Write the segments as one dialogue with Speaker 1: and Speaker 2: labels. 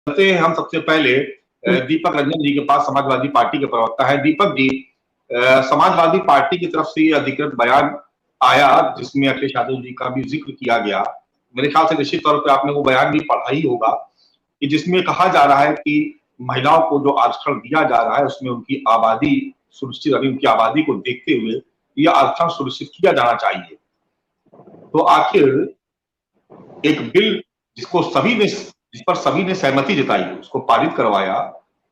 Speaker 1: चलते हैं हम सबसे पहले दीपक रंजन जी के पास, समाजवादी पार्टी के प्रवक्ता है। दीपक जी, समाजवादी पार्टी की तरफ से अधिकृत बयान आया जिसमें अखिलेश यादव जी का भी जिक्र किया गया। मेरे ख्याल से निश्चित तौर पर आपने वो बयान भी पढ़ा ही होगा कि जिसमें कहा जा रहा है कि महिलाओं को जो आरक्षण दिया जा रहा है उसमें उनकी आबादी सुनिश्चित, अभी उनकी आबादी को देखते हुए यह आरक्षण सुनिश्चित किया जाना चाहिए। तो आखिर एक बिल जिस पर सभी ने सहमति जताई, उसको पारित करवाया,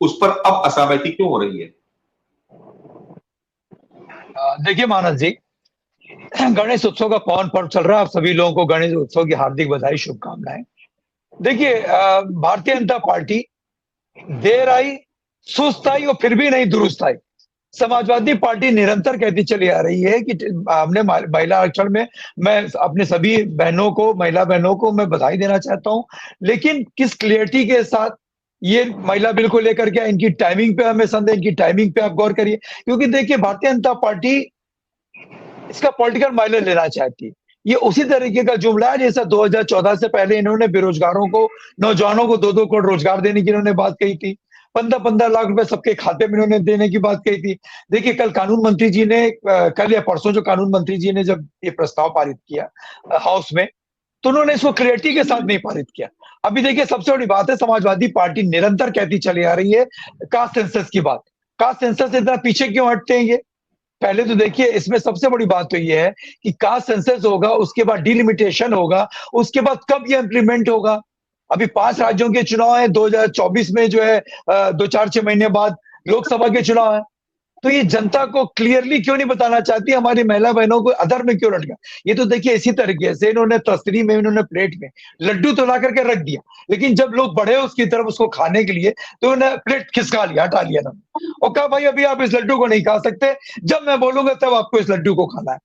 Speaker 1: उस पर अब असहमति क्यों हो रही है?
Speaker 2: देखिए मानस जी, गणेश उत्सव का पावन पर्व चल रहा है। आप सभी लोगों को गणेश उत्सव की हार्दिक बधाई, शुभकामनाएं। देखिए, भारतीय जनता पार्टी देर आई, सुस्त आई और फिर भी नहीं दुरुस्त आई। समाजवादी पार्टी निरंतर कहती चली आ रही है कि हमने महिला आरक्षण में, मैं अपने सभी बहनों को, महिला बहनों को मैं बधाई देना चाहता हूं, लेकिन किस क्लियरिटी के साथ ये महिला बिल को लेकर के, इनकी टाइमिंग पे हमें संदेह, इनकी टाइमिंग पे आप गौर करिए। क्योंकि देखिए, भारतीय जनता पार्टी इसका पॉलिटिकल माइलेज लेना चाहती है। ये उसी तरीके का जुमला है जैसा 2014 से पहले इन्होंने बेरोजगारों को, नौजवानों को 2-2 करोड़ रोजगार देने की इन्होंने बात कही थी। 15-15 लाख रुपए सबके खाते में इन्होंने देने की बात कही थी। देखिए, कल कानून मंत्री जी ने, कल या परसों जो कानून मंत्री जी ने जब ये प्रस्ताव पारित किया हाउस में, तो उन्होंने इसको क्लियरिटी के साथ नहीं पारित किया। अभी देखिए, सबसे बड़ी बात है, समाजवादी पार्टी निरंतर कहती चली आ रही है कास्ट सेंसस की बात। कास्ट सेंसस से इतना पीछे क्यों हटते हैं ये? पहले तो देखिए, इसमें सबसे बड़ी बात तो ये है कि कास्ट सेंसस होगा, उसके बाद डिलिमिटेशन होगा, उसके बाद कब ये इंप्लीमेंट होगा। अभी 5 राज्यों के चुनाव है, 2024 में जो है 2-4-6 महीने बाद लोकसभा के चुनाव है। तो ये जनता को क्लियरली क्यों नहीं बताना चाहती, हमारी महिला बहनों को अधर में क्यों लटका? ये तो देखिए, इसी तरीके से इन्होंने तस्तरी में, इन्होंने प्लेट में लड्डू तो ला करके रख दिया, लेकिन जब लोग बढ़े उसकी तरफ उसको खाने के लिए, तो उन्होंने प्लेट खिसका लिया, हटा लिया ना, और कहा भाई अभी आप इस लड्डू को नहीं खा सकते, जब मैं बोलूंगा तब आपको इस लड्डू को खाना है।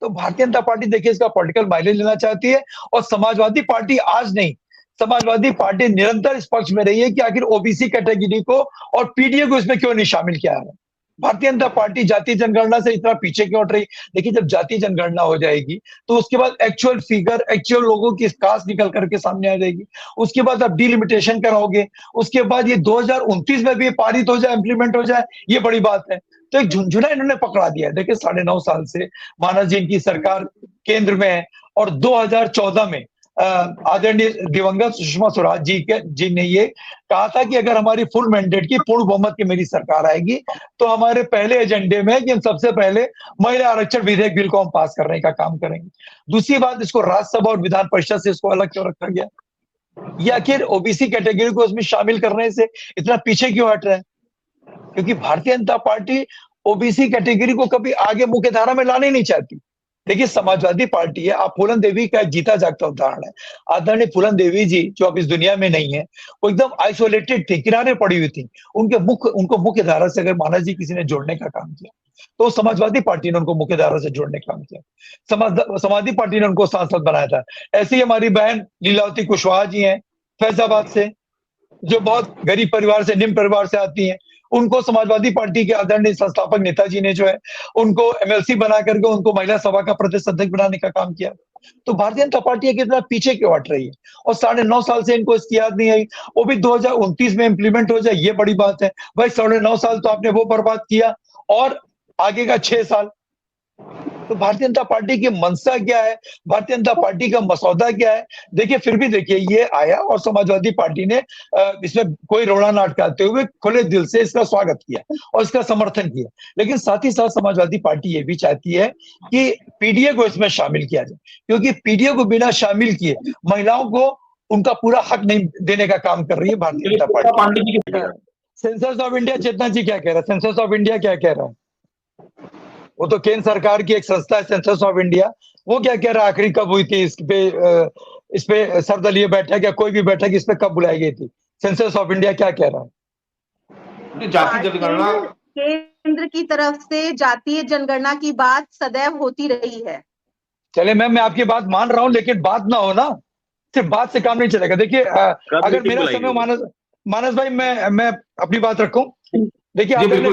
Speaker 2: तो भारतीय जनता पार्टी देखिए इसका पॉलिटिकल माइलेज लेना चाहती है, और समाजवादी पार्टी आज नहीं, समाजवादी पार्टी निरंतर इस पक्ष में रही है कि आखिर ओबीसी कैटेगरी को और पीडीए को इसमें क्यों नहीं शामिल किया है। भारतीय जनता पार्टी जातीय जनगणना से इतना पीछे क्यों हट रही? देखिए, जब जातीय जनगणना हो जाएगी तो उसके बाद एक्चुअल फिगर, एक्चुअल लोगों की कास्ट निकल करके सामने आ जाएगी। उसके बाद आप डिलिमिटेशन कराओगे, उसके बाद ये 2029 में भी पारित हो जाए, इंप्लीमेंट हो जाए, ये बड़ी बात है। तो एक झुंझुना इन्होंने पकड़ा दिया है। देखिए, 9.5 साल से मानस जी की सरकार केंद्र में है, और 2014 में आदरणीय दिवंगत सुषमा स्वराज जी ने ये कहा था कि अगर हमारी फुल मैंडेट की, पूर्ण बहुमत की मेरी सरकार आएगी, तो हमारे पहले एजेंडे में कि हम सबसे पहले महिला आरक्षण विधेयक बिल को हम पास करने का काम करेंगे। दूसरी बात, इसको राज्यसभा और विधान परिषद से इसको अलग क्यों रखा गया? ये आखिर ओबीसी कैटेगरी को उसमें शामिल करने से इतना पीछे क्यों हट रहे हैं? क्योंकि Bharatiya Janata party OBC category को कभी आगे मुख्य धारा में लाने नहीं चाहती। देखिए, समाजवादी पार्टी है, आप फूलन देवी का जीता जागता उदाहरण है। आदरणीय फूलन देवी जी जो अब इस दुनिया में नहीं है, वो एकदम आइसोलेटेड थी, किनारे पड़ी हुई थी। उनको मुख्य धारा से अगर मानस जी किसी ने जोड़ने का काम किया, तो समाजवादी पार्टी ने उनको मुख्य धारा से जोड़ने का काम किया। समाजवादी पार्टी ने उनको सांसद बनाया था। ऐसे ही हमारी बहन लीलावती कुशवाहा जी हैं फैजाबाद से, जो बहुत गरीब परिवार से, निम्न परिवार से आती हैं। उनको समाजवादी पार्टी के आदरणीय संस्थापक नेताजी ने जो है उनको एमएलसी बना करके उनको महिला सभा का प्रदेश अध्यक्ष बनाने का काम किया। तो भारतीय जनता पार्टी के इतना पीछे क्यों हट रही है? और 9.5 साल से इनको इसकी याद नहीं आई, वो भी 2029 में इंप्लीमेंट हो जाए, ये बड़ी बात है। भाई 9.5 साल तो आपने वो बर्बाद किया, और आगे का 6 साल। तो भारतीय जनता पार्टी की मंशा क्या है, भारतीय जनता पार्टी का मसौदा क्या है? देखिए, फिर भी देखिए, ये आया और समाजवादी पार्टी ने इसमें कोई रोड़ा ना अटकाते हुए खुले दिल से इसका स्वागत किया और इसका समर्थन किया। लेकिन साथ ही साथ समाजवादी पार्टी ये भी चाहती है कि पीडीए को इसमें शामिल किया जाए, क्योंकि पीडीए को बिना शामिल किए महिलाओं को उनका पूरा हक नहीं देने का काम कर रही है Bharatiya Janata party. Census of India, चेतना जी क्या कह रहा है? सेंसस ऑफ इंडिया क्या कह रहा है? वो तो केंद्र सरकार की एक संस्था है सेंसस ऑफ इंडिया, वो क्या कह रहा है? आखिरी कब हुई थी इस पे सर्वदलीय बैठक या कोई भी बैठक इस पे कब बुलाई गई थी? सेंसस ऑफ इंडिया क्या कह रहा है?
Speaker 1: जातीय जनगणना
Speaker 3: केंद्र की तरफ से जातीय जनगणना की बात सदैव होती रही है।
Speaker 2: चले मैम, मैं आपकी बात मान रहा हूँ, लेकिन बात ना हो ना, सिर्फ बात से काम नहीं चलेगा। देखिए, अगर मेरा समय मानस भाई, मैं अपनी बात रखूं। देखिए, आदरणीय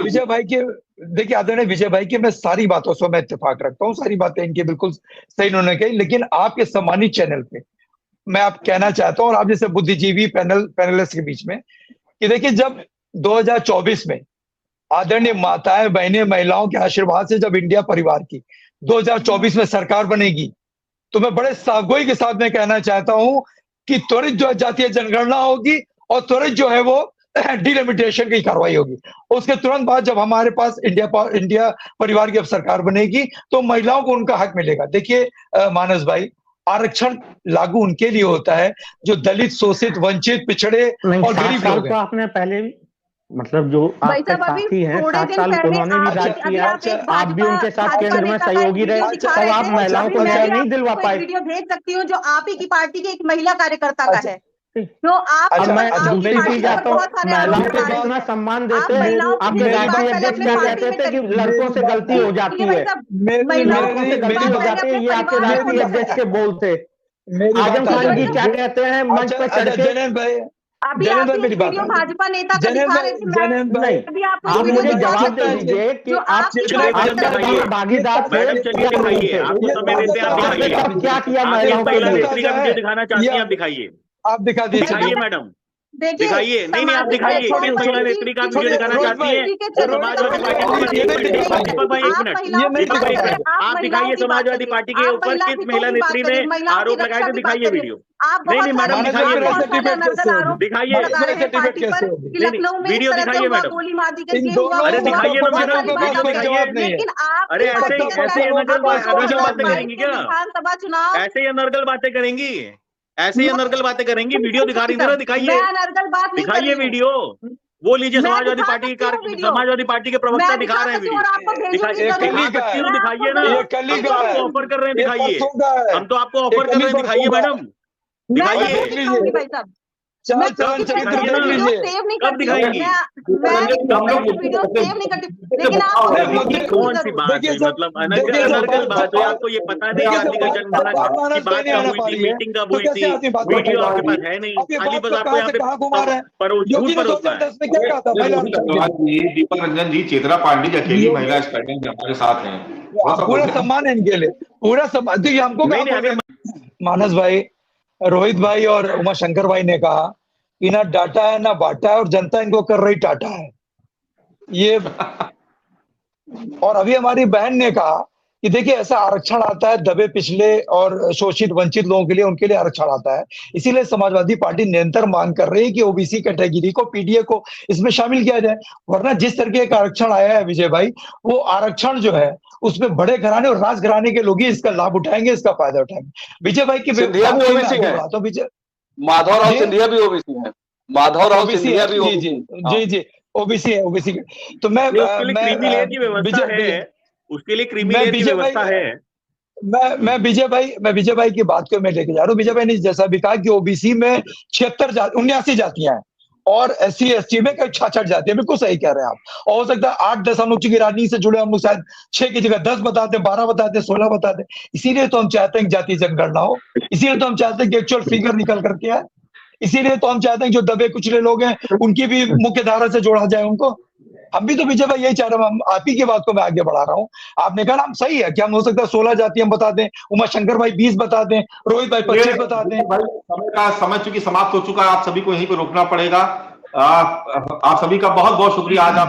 Speaker 2: विजय भाई की मैं सारी बातों से मैं इत्तेफाक रखता हूँ, सारी बातें इनकी बिल्कुल सही उन्होंने कही। लेकिन आपके सम्मानित चैनल पे मैं आप कहना चाहता हूं और आप जैसे बुद्धिजीवी पैनलिस्ट के बीच में कि देखिए, जब 2024 में आदरणीय माताएं बहनें महिलाओं के आशीर्वाद से जब इंडिया परिवार की 2024 में सरकार बनेगी, तो मैं बड़े सागोई के साथ में कहना चाहता हूं कि त्वरित जो है जातीय जनगणना होगी और त्वरित जो है वो डिलिमिटेशन की कार्रवाई होगी। उसके तुरंत बाद जब हमारे पास इंडिया परिवार की अब सरकार बनेगी तो महिलाओं को उनका हक मिलेगा। देखिए मानस भाई, आरक्षण लागू उनके लिए होता है जो दलित, शोषित, वंचित, पिछड़े और गरीब लोग हैं।
Speaker 4: आपने पहले मतलब जो आपके साथी हैं 7 साल उन्होंने भी राज किया, आप भी उनके साथ केंद्र में सहयोगी रहे, तब आप महिलाओं को न्याय नहीं दिलवा पाए।
Speaker 3: वीडियो भेज सकती हूँ जो आप ही की पार्टी के एक महिला कार्यकर्ता का है, जो आप
Speaker 4: मैं दूसरी चीज आता हूँ, महिलाओं को जितना सम्मान देते हैं, आपके राष्ट्रीय अध्यक्ष क्या कहते थे कि लड़कों से गलती हो जाती है, लड़कों से गलती हो जाती है, ये आपके राष्ट्रीय अध्यक्ष के बोल थे। आजम खान जी क्या कहते हैं मंच पर चढ़ के?
Speaker 3: अभी आप वीडियो भाजपा नेता का दिखा रहे थे,
Speaker 4: आप मुझे जवाब दे दीजिए कि आप भागीदार थे, क्या किया महिलाओं के लिए?
Speaker 5: दिखाना चाहती हैं आप दिखाइए,
Speaker 2: आप दिखा दीजिए
Speaker 5: मैडम, दिखाइए। नहीं आप दिखाइए, किस महिला नेत्री का वीडियो दिखाना चाहती है? समाजवादी पार्टी के ऊपर एक मिनट आप दिखाइए, समाजवादी पार्टी के ऊपर किस महिला नेत्री ने आरोप लगाया, तो दिखाइए वीडियो। नहीं मैडम दिखाइए, दिखाइए वीडियो, दिखाइए मैडम, अरे दिखाइए ना मैडम, वीडियो दिखाइए। अरे ऐसे अनर्गल बातें करेंगी क्या?
Speaker 3: विधानसभा चुनाव
Speaker 5: ऐसे ही अनर्गल बातें करेंगी, ऐसे ही अनर्गल बातें करेंगी। वीडियो दिखा रही थी ना, दिखाइए, दिखाइए वीडियो। वो लीजिए, समाजवादी पार्टी के प्रवक्ता दिखा रहे हैं वीडियो, दिखाइए ना, आपको ऑफर कर रहे हैं, दिखाइए, हम तो आपको ऑफर कर रहे हैं, दिखाइए मैडम, दिखाइए।
Speaker 3: कब दिखाएंगी?
Speaker 5: कौन सी बात है, मतलब अनर्गल बात है? आपको ये पता नहीं जातिगत जनगणना की बात कब हुई थी, मीटिंग कब हुई थी, वीडियो आपके पास है नहीं, खाली बस आपको यहाँ पे झूठ पर होता है।
Speaker 1: दीपक रंजन जी, चेतना पांडे जी अकेली महिला स्टूडेंट हमारे साथ हैं,
Speaker 2: पूरा सम्मान है इनके लिए, पूरा सम्मान। देखिए हमको मानस भाई, रोहित भाई और उमाशंकर भाई ने कहा कि ना डाटा है ना बांटा है और जनता इनको कर रही टाटा है ये। और अभी हमारी बहन ने कहा कि देखिए ऐसा आरक्षण आता है दबे पिछले और शोषित वंचित लोगों के लिए, उनके लिए आरक्षण आता है। इसीलिए समाजवादी पार्टी निरंतर मांग कर रही है कि ओबीसी कैटेगरी को, पीडीए को इसमें शामिल किया जाए। वरना जिस तरह का आरक्षण आया है विजय भाई, वो आरक्षण जो है उसमें बड़े घराने और राज घराने के लोग ही इसका लाभ उठाएंगे, इसका फायदा उठाएंगे। विजय भाई की
Speaker 6: विजय माधवराव सिंधिया भी ओबीसी है, माधवराव सिंधिया भी
Speaker 2: जी ओबीसी है, ओबीसी। तो मैं विजय भाई की बात को मैं लेके जा रहा हूँ। विजय भाई ने जैसा भी कहा कि ओबीसी में 79 जातियां हैं और SC ST में कई 66 जातियां, बिल्कुल सही कह रहे हैं आप। और हो सकता है 8-10 हम लोग की राजनीति से जुड़े, हम लोग शायद 6 की जगह 10 बताते, 12 बताते, 16 बताते। इसीलिए तो हम चाहते हैं कि जातीय जनगणना हो, इसीलिए तो हम चाहते हैं कि एक्चुअल फिगर निकल करके आए, इसीलिए तो हम चाहते हैं कि जो दबे कुचले लोग हैं उनकी भी मुख्य धारा से जोड़ा जाए उनको। हम भी तो विजय भाई यही चाह रहे हैं, हम आप ही की बात को मैं आगे बढ़ा रहा हूँ। आपने कहा हम सही है कि हम हो सकता है 16 जाति हम बता दें, उमाशंकर भाई 20 बता दें, रोहित भाई 25 बता दें।
Speaker 1: समय चूंकि समाप्त हो चुका है, आप सभी को यहीं पर रोकना पड़ेगा। आप सभी का बहुत बहुत शुक्रिया। आज आप